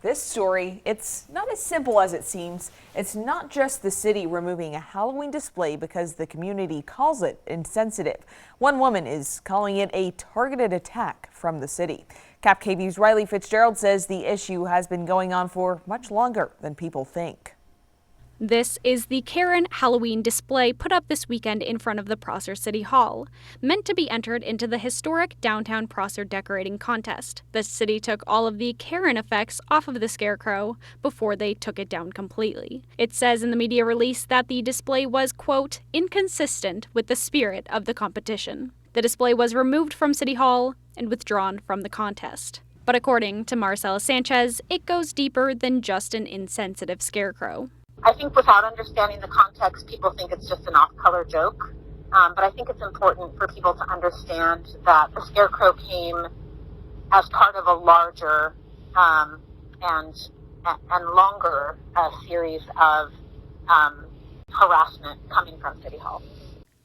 This story, it's not as simple as it seems. It's not just the city removing a Halloween display because the community calls it insensitive. One woman is calling it a targeted attack from the city. KapKV's Riley Fitzgerald says the issue has been going on for much longer than people think. This is the Karen Halloween display put up this weekend in front of the Prosser City Hall, meant to be entered into the historic downtown Prosser decorating contest. The city took all of the Karen effects off of the scarecrow before they took it down completely. It says in the media release that the display was, quote, inconsistent with the spirit of the competition. The display was removed from City Hall and withdrawn from the contest. But according to Marcela Sanchez, it goes deeper than just an insensitive scarecrow. I think without understanding the context, people think it's just an off-color joke. But I think it's important for people to understand that the scarecrow came as part of a larger and longer series of harassment coming from City Hall.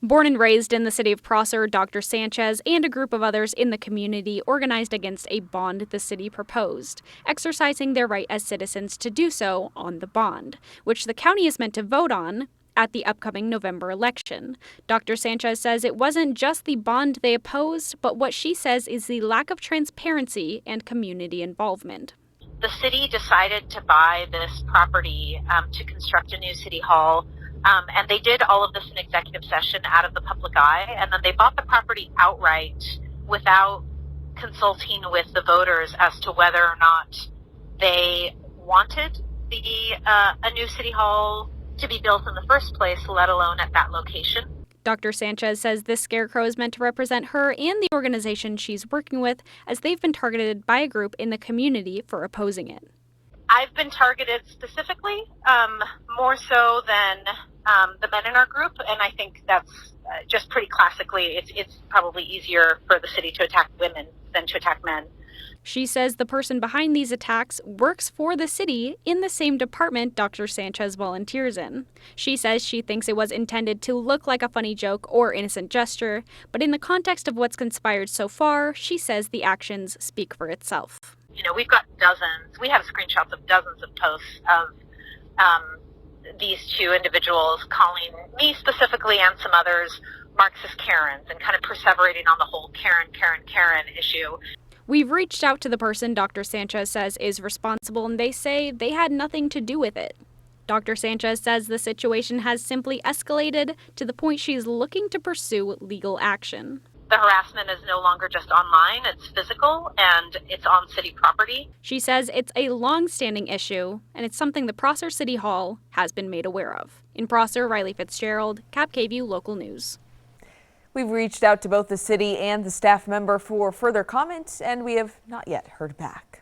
Born and raised in the city of Prosser, Dr. Sanchez and a group of others in the community organized against a bond the city proposed, exercising their right as citizens to do so on the bond, which the county is meant to vote on at the upcoming November election. Dr. Sanchez says it wasn't just the bond they opposed, but what she says is the lack of transparency and community involvement. The city decided to buy this property to construct a new city hall. And they did all of this in executive session out of the public eye, and then they bought the property outright without consulting with the voters as to whether or not they wanted a new city hall to be built in the first place, let alone at that location. Dr. Sanchez says this scarecrow is meant to represent her and the organization she's working with, as they've been targeted by a group in the community for opposing it. I've been targeted specifically, more so than the men in our group, and I think that's just pretty classically, it's probably easier for the city to attack women than to attack men. She says the person behind these attacks works for the city in the same department Dr. Sanchez volunteers in. She says she thinks it was intended to look like a funny joke or innocent gesture, but in the context of what's conspired so far, she says the actions speak for itself. You know, we've got we have screenshots of dozens of posts of these two individuals calling me specifically and some others Marxist Karens and kind of perseverating on the whole Karen issue. We've reached out to the person Dr. Sanchez says is responsible, and they say they had nothing to do with it. Dr. Sanchez says the situation has simply escalated to the point she's looking to pursue legal action. The harassment is no longer just online, it's physical, and it's on city property. She says it's a long-standing issue, and it's something the Prosser City Hall has been made aware of. In Prosser, Riley Fitzgerald, KapKV Local News. We've reached out to both the city and the staff member for further comments, and we have not yet heard back.